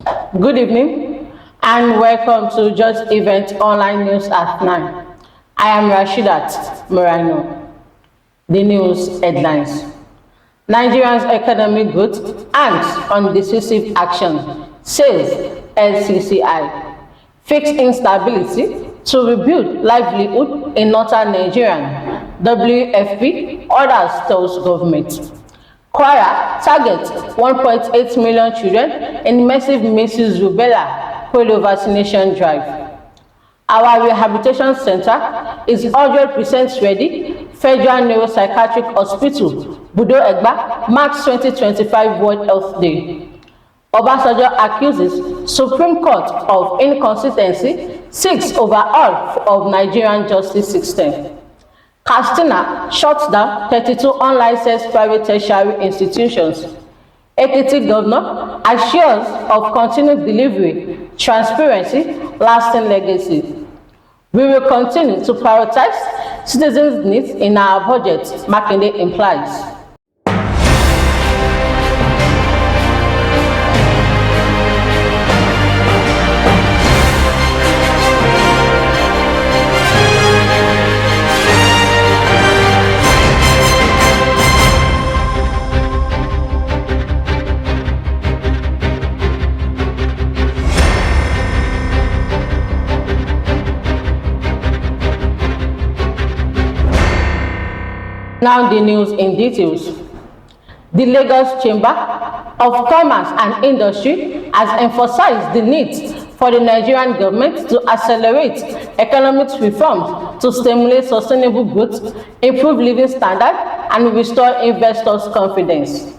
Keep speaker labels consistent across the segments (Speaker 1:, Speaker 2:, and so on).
Speaker 1: Good evening and welcome to Just Event Online News at 9. I am Rashidat Morano. The news headlines. Nigerians' economic growth hangs on decisive action, says LCCI. Fix instability to rebuild livelihood in northern Nigeria. WFP orders tells government. Kwara targets 1.8 million children in massive Measles-Rubella Polio vaccination drive. Our rehabilitation center is 100% ready. Federal Neuro-Psychiatric Hospital, Budo Egba, March 2025 World Health Day. Osinbajo accuses Supreme Court of Inconsistency, seeks overhaul of Nigerian justice system. Katsina shuts down 32 unlicensed private tertiary institutions. Ekiti governor assures of continued delivery, transparency, lasting legacy. We will continue to prioritize citizens' needs in our budget, Makinde implies. Now the news in details. The Lagos Chamber of Commerce and Industry has emphasized the need for the Nigerian government to accelerate economic reforms to stimulate sustainable growth, improve living standards, and restore investors' confidence.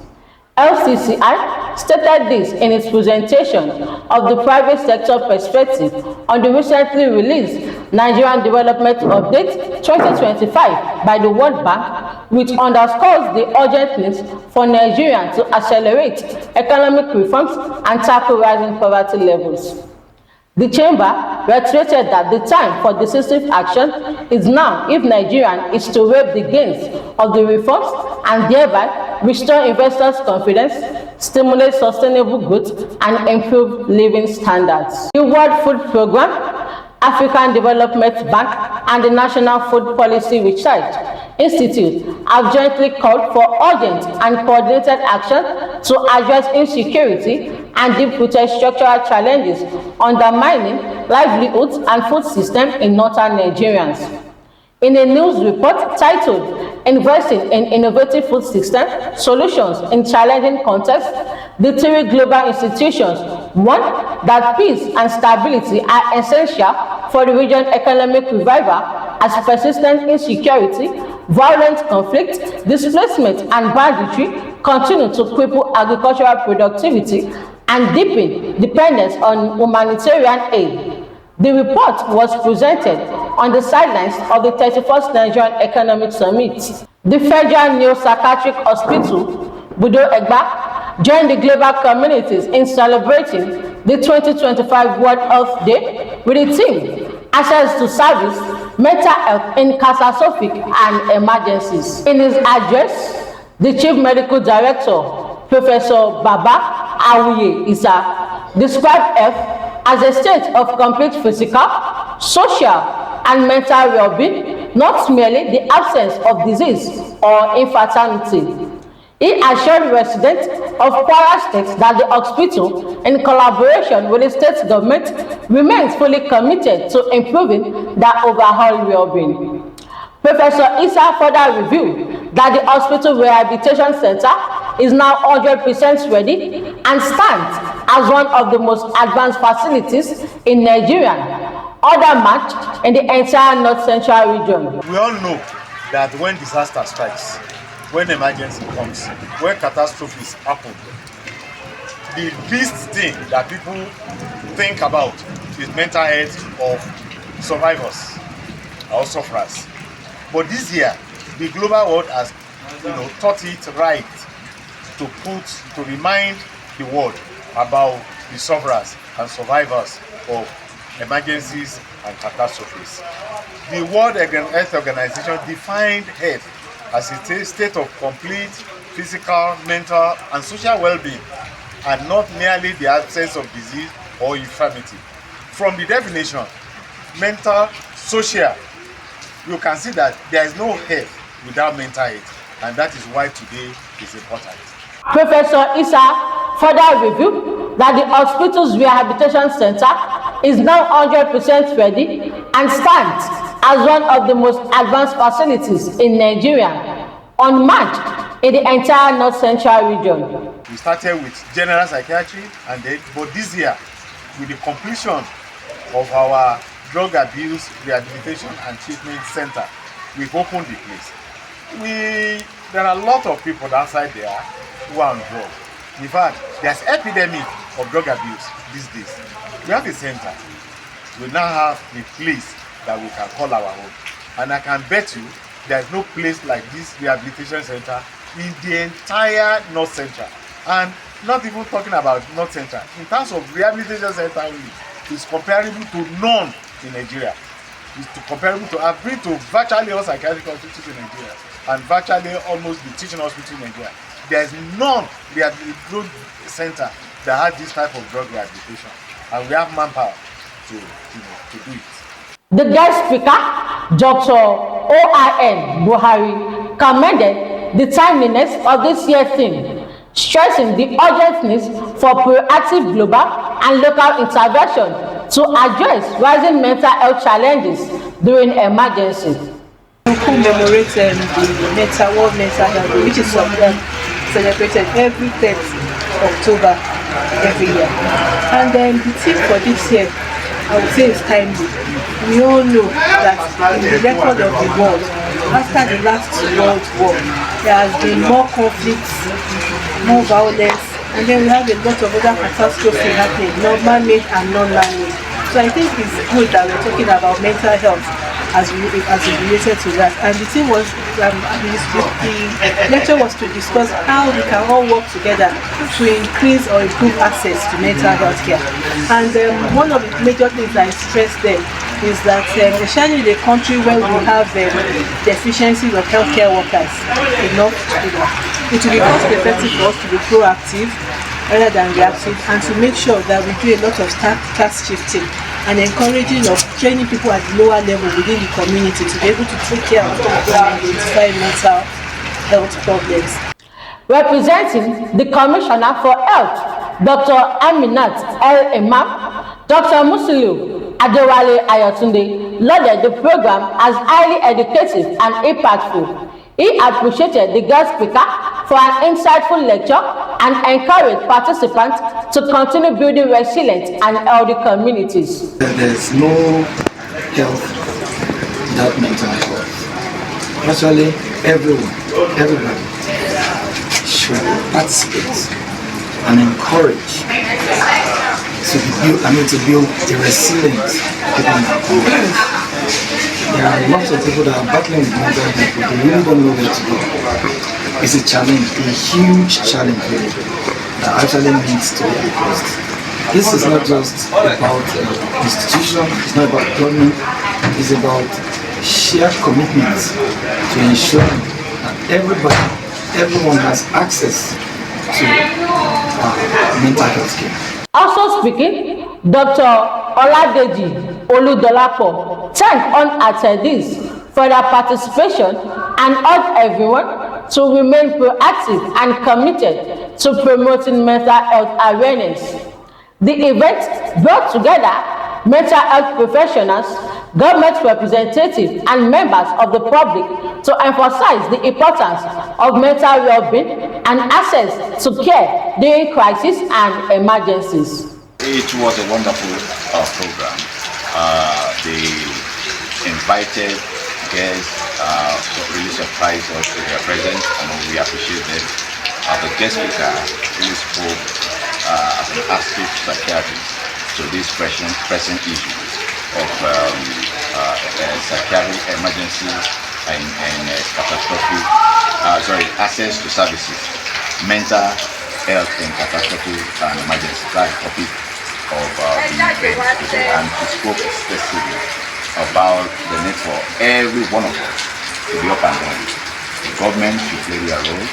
Speaker 1: LCCI stated this in its presentation of the private sector perspective on the recently released Nigerian Development Update 2025 by the World Bank, which underscores the urgent need for Nigeria to accelerate economic reforms and tackle rising poverty levels. The chamber reiterated that the time for decisive action is now if Nigeria is to reap the gains of the reforms and thereby restore investors' confidence, stimulate sustainable growth, and improve living standards. The World Food Programme, African Development Bank, and the National Food Policy Research Institute have jointly called for urgent and coordinated action to address insecurity and deep-rooted structural challenges undermining livelihoods and food systems in northern Nigerians. In a news report titled Investing in Innovative Food System Solutions in Challenging Contexts, the three global institutions warned that peace and stability are essential for the region's economic revival as persistent insecurity, violent conflict, displacement, and banditry continue to cripple agricultural productivity and deepen dependence on humanitarian aid. The report was presented on the sidelines of the 31st Nigerian Economic Summit. The Federal Neuro-Psychiatric Hospital, Budo Egba, joined the global communities in celebrating the 2025 World Health Day with the theme, Access to Service, Mental Health in Catastrophic and Emergencies. In his address, the Chief Medical Director, Professor Baba Awuye Isa, described health as a state of complete physical, social, and mental well-being, not merely the absence of disease or infertility. He assured residents of Kwara State that the hospital, in collaboration with the state government, remains fully committed to improving their overall well-being. Professor Isa further revealed that the hospital rehabilitation center is now 100% ready and stands as one of the most advanced facilities in Nigeria, other matched in the entire North Central region.
Speaker 2: We all know that when disaster strikes, when emergency comes, when catastrophes happen, the least thing that people think about is mental health of survivors or sufferers. But this year, the global world has thought it right to remind the world about the sufferers and survivors of emergencies and catastrophes. The World Health Organization defined health as a state of complete physical, mental, and social well-being and not merely the absence of disease or infirmity. From the definition, mental, social, you can see that there is no health without mental health, and that is why today is important.
Speaker 1: Professor Issa further revealed that the hospital's rehabilitation center is now 100% ready and stands as one of the most advanced facilities in Nigeria, unmatched in the entire North Central region.
Speaker 2: We started with general psychiatry, and then, but this year, with the completion of our drug abuse rehabilitation and treatment center, we've opened the place. There are a lot of people outside there who are on drugs. In fact, there's epidemic of drug abuse these days. We have a center. We now have a place that we can call our own. And I can bet you there's no place like this rehabilitation center in the entire North Central. And not even talking about North Central. In terms of rehabilitation center, it's comparable to none in Nigeria. It's comparable to, I've been to virtually all psychiatric hospitals in Nigeria and virtually almost the teaching hospital in Nigeria. There's none rehabilitation center that has this type of drug rehabilitation. And we have manpower to do it.
Speaker 1: The guest speaker, Dr. O.I.N. Buhari, commended the timeliness of this year's theme, stressing the urgent need for proactive global and local intervention to address rising mental health challenges during emergencies.
Speaker 3: We commemorate the World Mental Health Day, which is celebrated every 10th October every year. And the theme for this year, I would say, is timely. We all know that in the record of the world, after the last World War, there has been more conflicts, more violence, and then we have a lot of other catastrophes happening, man-made and non-man-made. So I think it's good that we're talking about mental health as related to that. And the thing was, the lecture was to discuss how we can all work together to increase or improve access to mental health care. And one of the major things I stressed there is that especially in a country where we have deficiencies of healthcare workers enough, it will be cost effective for us to be proactive rather than reactive, and to make sure that we do a lot of task shifting and encouraging of training people at the lower level within the community to be able to take care of people and identify mental health problems.
Speaker 1: Representing the Commissioner for Health, Dr. Aminat El Imam, Dr. Musiliu Adewale Ayotunde lauded the program as highly educative and impactful. He appreciated the guest speaker for an insightful lecture and encouraged participants to continue building resilient and healthy communities.
Speaker 4: There's no health without mental health. Actually, everybody should participate and encourage to build a resilient people in our community. There are lots of people that are battling with mental health, but they really don't know where to go. It's a challenge, a huge challenge really, that actually needs to be addressed. This is not just about institution, it's not about government, it's about shared commitment to ensure that everyone has access to mental health care.
Speaker 1: Also speaking, Dr. Oladeji Oludolapo thanked on attendees for their participation and urged everyone to remain proactive and committed to promoting mental health awareness. The event brought together mental health professionals, government representatives, and members of the public to emphasize the importance of mental well-being and access to care during crises and emergencies.
Speaker 5: It was a wonderful program. They invited guests, really surprised us with their presence, and we appreciate them. The guest speaker really spoke as an active psychiatrist to this pressing issue of psychiatric emergency and catastrophic, access to services, mental health and catastrophic and emergency. That's the topic of the event today, and he spoke extensively about the need for every one of us to be up and running. The government should play their role,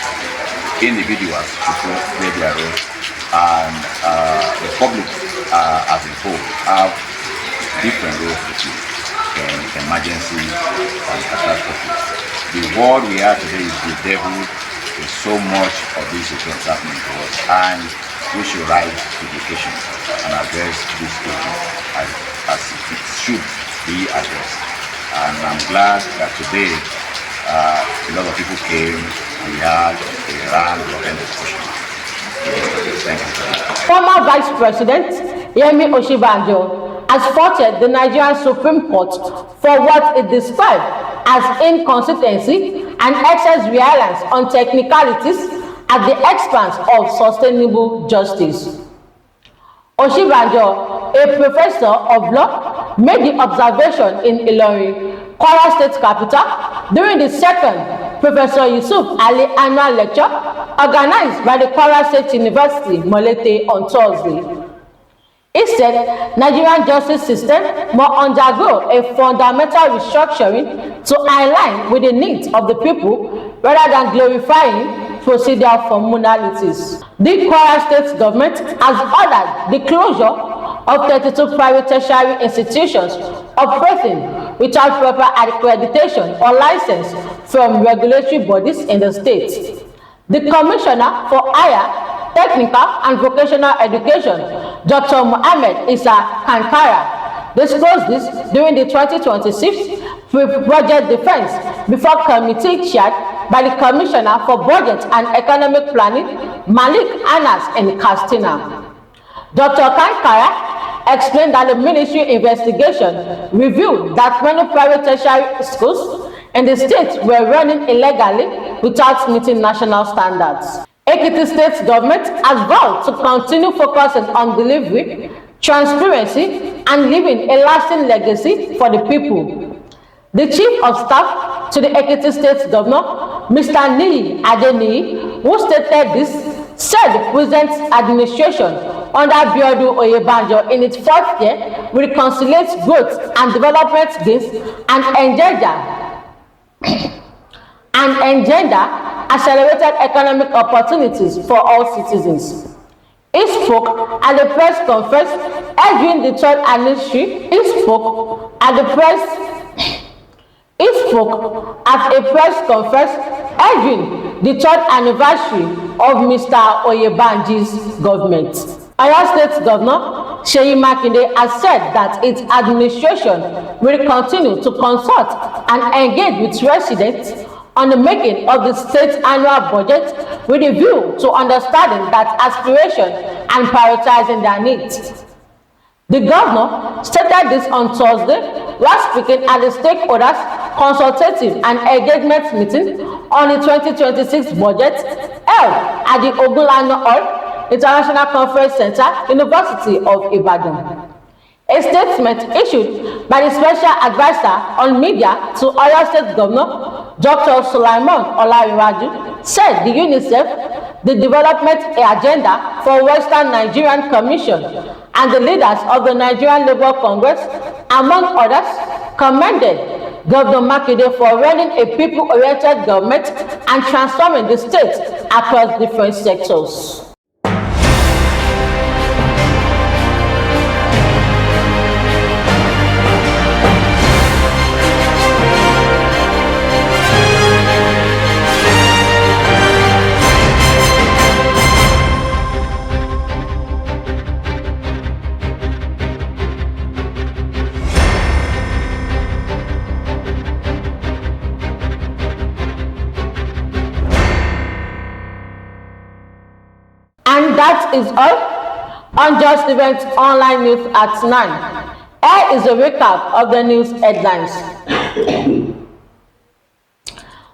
Speaker 5: individuals should play their role, and the public as a whole have different roles to play in emergency and catastrophes. The world we are today is bedeviled with so much of these events happening to us, and we should rise to the occasion and address this issue as it should be addressed. And I'm glad that today a lot of people came and we had a round-robin discussion. Thank you.
Speaker 1: Former Vice President Yemi Osinbajo has faulted the Nigerian Supreme Court for what it described as inconsistency and excess reliance on technicalities at the expense of sustainable justice. Osinbajo, a professor of law, made the observation in Ilorin, Kwara State capital, during the second Professor Yusuf Ali annual lecture organized by the Kwara State University, Molete, on Thursday. He said Nigerian justice system must undergo a fundamental restructuring to align with the needs of the people rather than glorifying procedural formalities. The Kwara State government has ordered the closure of 32 private tertiary institutions operating without proper accreditation or license from regulatory bodies in the state. The Commissioner for Higher, Technical and Vocational Education, Dr. Mohammed Isa Kankara, disclosed this during the 2026 Project Defense before committee chaired by the Commissioner for Budget and Economic Planning, Malik Anas in Katsina. Dr. Kankara explained that the ministry investigation revealed that many private tertiary schools in the state were running illegally without meeting national standards. Ekiti State government has vowed to continue focusing on delivery, transparency, and leaving a lasting legacy for the people. The Chief of Staff to the Ekiti State Governor, Mr. Niyi Adeniyi, who stated this, said the present administration under Budo Oyebanjo in its fourth year will reconciliate growth and development gains and engender accelerated economic opportunities for all citizens. He spoke at the press conference urging the third anniversary. He spoke at a press conference urging the third anniversary of Mr. Oyebanji's government. Oyo State Governor Seyi Makinde has said that its administration will continue to consult and engage with residents on the making of the state's annual budget with a view to understanding that aspiration and prioritizing their needs. The governor stated this on Thursday while speaking at the stakeholders consultative and engagement meeting on the 2026 budget held at the Ogulano Hall International Conference Center, University of Ibadan. A statement issued by the Special Advisor on Media to Oyo State Governor, Dr. Sulaiman Olariwaju, said the UNICEF, the Development Agenda for Western Nigerian Commission, and the leaders of the Nigerian Labour Congress, among others, commended Governor Makinde for running a people-oriented government and transforming the state across different sectors. And that is all on Just Events Online News at 9. Here is a recap of the news headlines.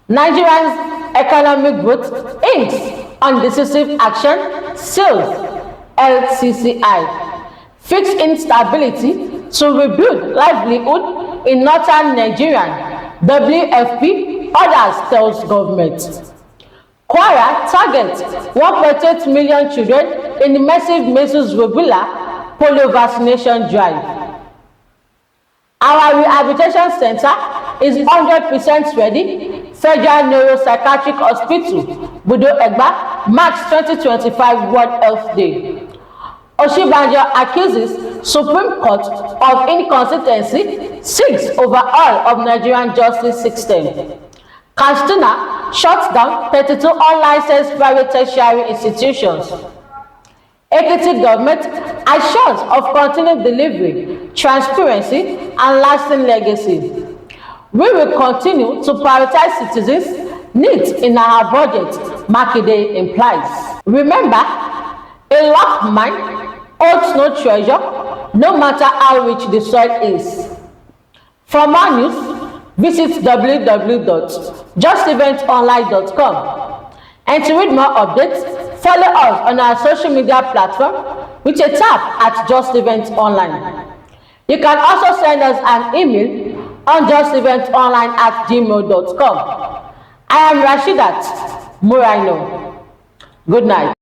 Speaker 1: Nigeria's economic growth inks on decisive action, sales, LCCI. Fix instability to rebuild livelihood in northern Nigeria, WFP orders tells government. Kwara targets 1.8 million children in the massive Measles-Rubella Polio vaccination drive. Our Rehabilitation Center is 100% ready. Federal Neuro-Psychiatric Hospital, Budo Egba, marks 2025 World Health Day. Osinbajo accuses Supreme Court of inconsistency, seeks overhaul of Nigerian justice system. Katsina shuts down 32 unlicensed private tertiary institutions. Ekiti government assures of continued delivery, transparency, and lasting legacy. We will continue to prioritize citizens' needs in our budget, Makinde implies. Remember, a locked mind holds no treasure, no matter how rich the soil is. For more news, visit www.justeventonline.com. And to read more updates, follow us on our social media platform with a tap at Just Event Online. You can also send us an email on justeventonline@gmail.com. I am Rashidat Muraino. Good night.